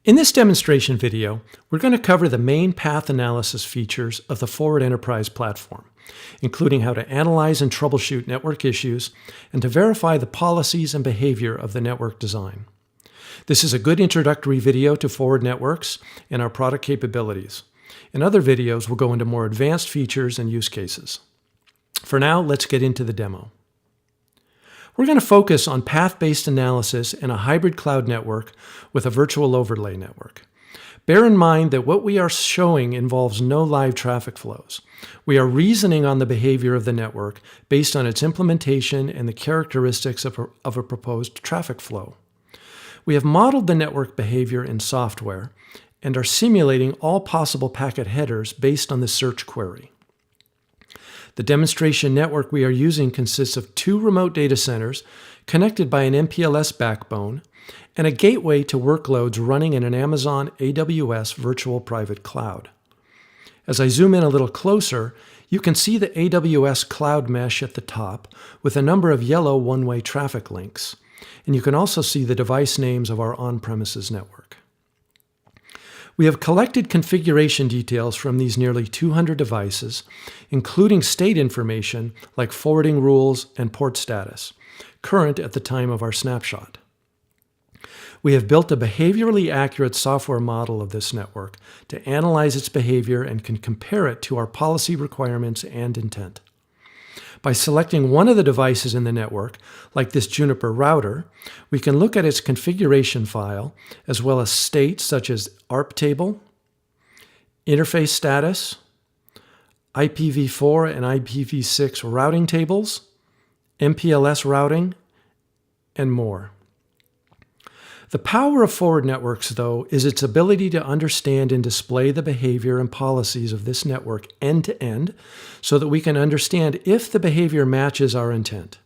In this demonstration video, we're going to cover the main path analysis features of the Forward Enterprise platform, including how to analyze and troubleshoot network issues and to verify the policies and behavior of the network design. This is a good introductory video to Forward Networks and our product capabilities. In other videos, we'll go into more advanced features and use cases. For now, let's get into the demo. We're going to focus on path-based analysis in a hybrid cloud network with a virtual overlay network. Bear in mind that what we are showing involves no live traffic flows. We are reasoning on the behavior of the network based on its implementation and the characteristics of a proposed traffic flow. We have modeled the network behavior in software and are simulating all possible packet headers based on the search query. The demonstration network we are using consists of 2 remote data centers connected by an MPLS backbone and a gateway to workloads running in an Amazon AWS virtual private cloud. As I zoom in a little closer, you can see the AWS cloud mesh at the top with a number of yellow one-way traffic links, and you can also see the device names of our on-premises network. We have collected configuration details from these nearly 200 devices, including state information like forwarding rules and port status, current at the time of our snapshot. We have built a behaviorally accurate software model of this network to analyze its behavior and can compare it to our policy requirements and intent. By selecting one of the devices in the network, like this Juniper router, we can look at its configuration file, as well as states such as ARP table, interface status, IPv4 and IPv6 routing tables, MPLS routing, and more. The power of Forward Networks, though, is its ability to understand and display the behavior and policies of this network end-to-end so that we can understand if the behavior matches our intent.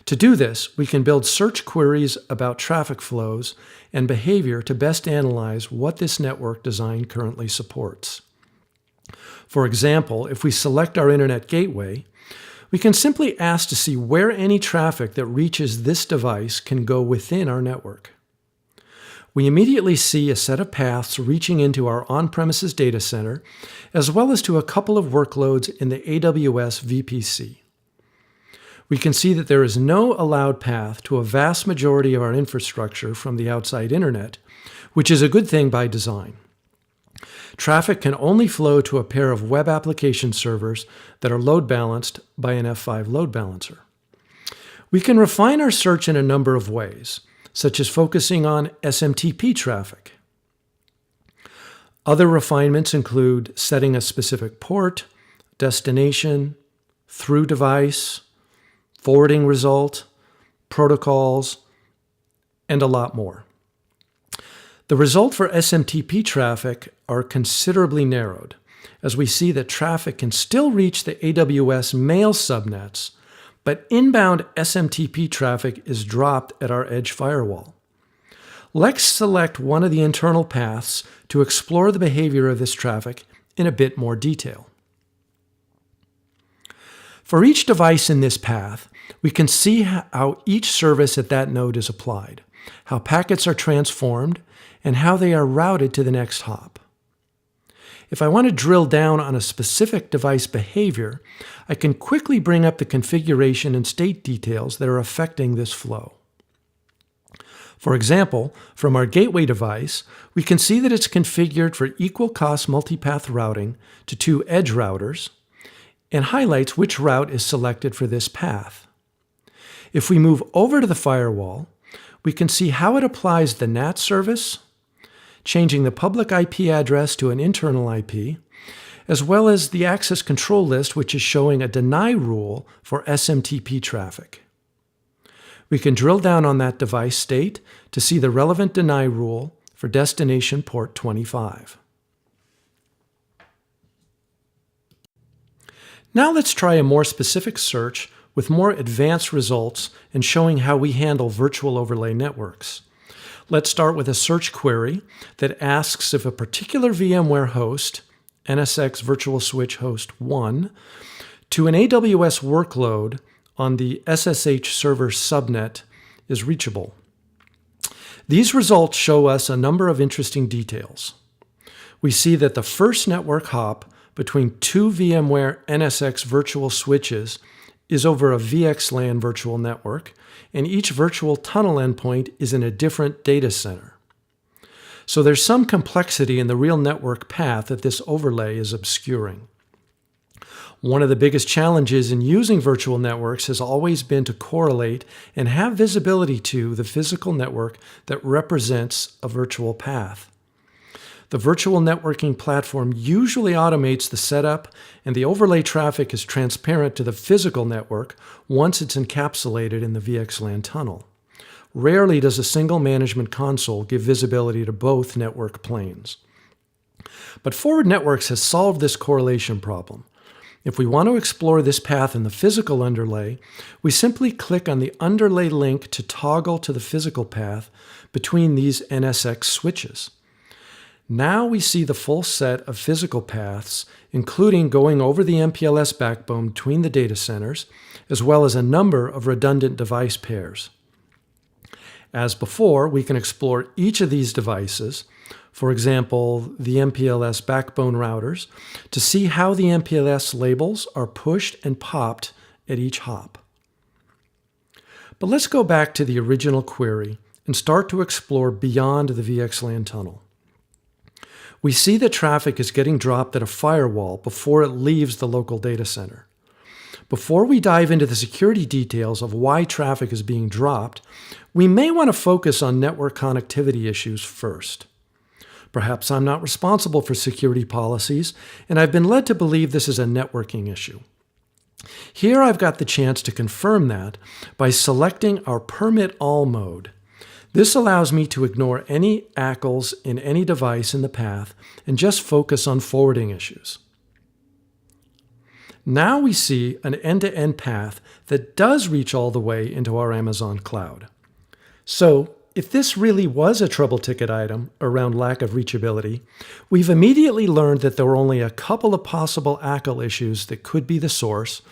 To do this, we can build search queries about traffic flows and behavior to best analyze what this network design currently supports. For example, if we select our Internet gateway, we can simply ask to see where any traffic that reaches this device can go within our network. We immediately see a set of paths reaching into our on-premises data center, as well as to a couple of workloads in the AWS VPC. We can see that there is no allowed path to a vast majority of our infrastructure from the outside internet, which is a good thing by design. Traffic can only flow to a pair of web application servers that are load balanced by an F5 load balancer. We can refine our search in a number of ways, such as focusing on SMTP traffic. Other refinements include setting a specific port, destination, through device, forwarding result, protocols, and a lot more. The result for SMTP traffic are considerably narrowed, as we see that traffic can still reach the AWS mail subnets, but inbound SMTP traffic is dropped at our edge firewall. Let's select one of the internal paths to explore the behavior of this traffic in a bit more detail. For each device in this path, we can see how each service at that node is applied, how packets are transformed, and how they are routed to the next hop. If I want to drill down on a specific device behavior, I can quickly bring up the configuration and state details that are affecting this flow. For example, from our gateway device, we can see that it's configured for equal cost multipath routing to 2 edge routers and highlights which route is selected for this path. If we move over to the firewall, we can see how it applies the NAT service, changing the public IP address to an internal IP, as well as the access control list, which is showing a deny rule for SMTP traffic. We can drill down on that device state to see the relevant deny rule for destination port 25. Now let's try a more specific search with more advanced results and showing how we handle virtual overlay networks. Let's start with a search query that asks if a particular VMware host, NSX Virtual Switch Host 1, to an AWS workload on the SSH server subnet is reachable. These results show us a number of interesting details. We see that the first network hop between two VMware NSX virtual switches is over a VXLAN virtual network, and each virtual tunnel endpoint is in a different data center. So there's some complexity in the real network path that this overlay is obscuring. One of the biggest challenges in using virtual networks has always been to correlate and have visibility to the physical network that represents a virtual path. The virtual networking platform usually automates the setup, and the overlay traffic is transparent to the physical network once it's encapsulated in the VXLAN tunnel. Rarely does a single management console give visibility to both network planes. But Forward Networks has solved this correlation problem. If we want to explore this path in the physical underlay, we simply click on the underlay link to toggle to the physical path between these NSX switches. Now we see the full set of physical paths, including going over the MPLS backbone between the data centers, as well as a number of redundant device pairs. As before, we can explore each of these devices, for example, the MPLS backbone routers, to see how the MPLS labels are pushed and popped at each hop. But let's go back to the original query and start to explore beyond the VXLAN tunnel. We see that traffic is getting dropped at a firewall before it leaves the local data center. Before we dive into the security details of why traffic is being dropped, we may want to focus on network connectivity issues first. Perhaps I'm not responsible for security policies, and I've been led to believe this is a networking issue. Here I've got the chance to confirm that by selecting our Permit All mode. This allows me to ignore any ACLs in any device in the path and just focus on forwarding issues. Now we see an end-to-end path that does reach all the way into our Amazon cloud. So, if this really was a trouble ticket item around lack of reachability, we've immediately learned that there were only a couple of possible ACL issues that could be the source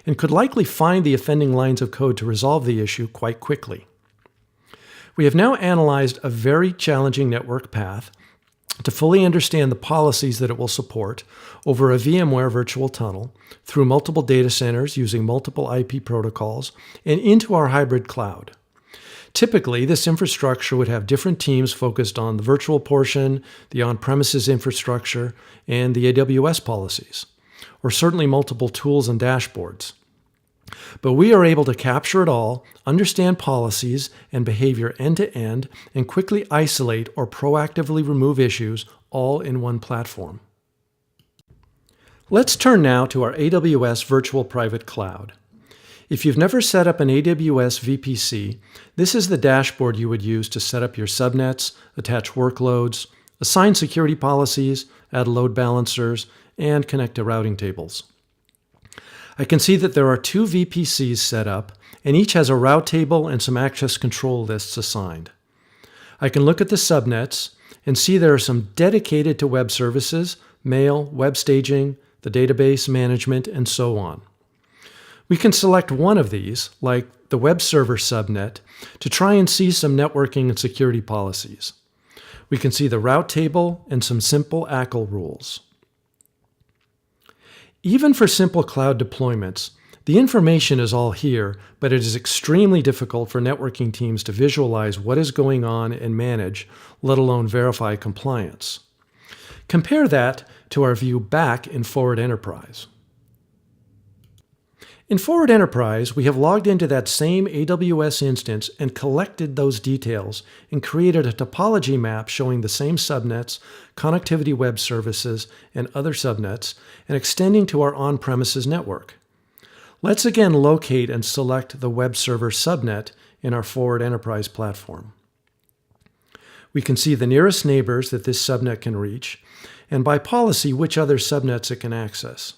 and could likely find the offending lines of code to resolve the issue quite quickly. We have now analyzed a very challenging network path to fully understand the policies that it will support over a VMware virtual tunnel through multiple data centers using multiple IP protocols and into our hybrid cloud. Typically, this infrastructure would have different teams focused on the virtual portion, the on-premises infrastructure, and the AWS policies, or certainly multiple tools and dashboards. But we are able to capture it all, understand policies and behavior end-to-end, and quickly isolate or proactively remove issues all in one platform. Let's turn now to our AWS Virtual Private Cloud. If you've never set up an AWS VPC, this is the dashboard you would use to set up your subnets, attach workloads, assign security policies, add load balancers, and connect to routing tables. I can see that there are two VPCs set up, and each has a route table and some access control lists assigned. I can look at the subnets and see there are some dedicated to web services, mail, web staging, the database management, and so on. We can select one of these, like the web server subnet, to try and see some networking and security policies. We can see the route table and some simple ACL rules. Even for simple cloud deployments, the information is all here, but it is extremely difficult for networking teams to visualize what is going on and manage, let alone verify compliance. Compare that to our view back in Forward Enterprise. In Forward Enterprise, we have logged into that same AWS instance and collected those details and created a topology map showing the same subnets, connectivity web services, and other subnets, and extending to our on-premises network. Let's again locate and select the web server subnet in our Forward Enterprise platform. We can see the nearest neighbors that this subnet can reach, and by policy, which other subnets it can access.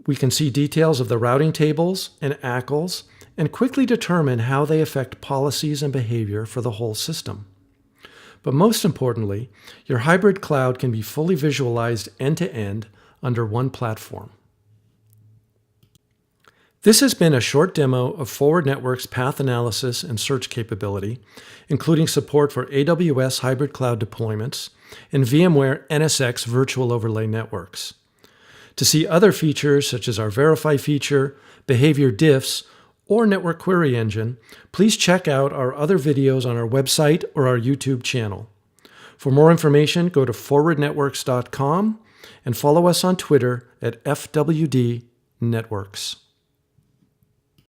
We can see details of the routing tables and ACLs and quickly determine how they affect policies and behavior for the whole system. But most importantly, your hybrid cloud can be fully visualized end-to-end under one platform. This has been a short demo of Forward Network's path analysis and search capability, including support for AWS hybrid cloud deployments and VMware NSX virtual overlay networks. To see other features such as our Verify feature, behavior diffs, or network query engine, please check out our other videos on our website or our YouTube channel. For more information, go to forwardnetworks.com and follow us on Twitter at FWD Networks.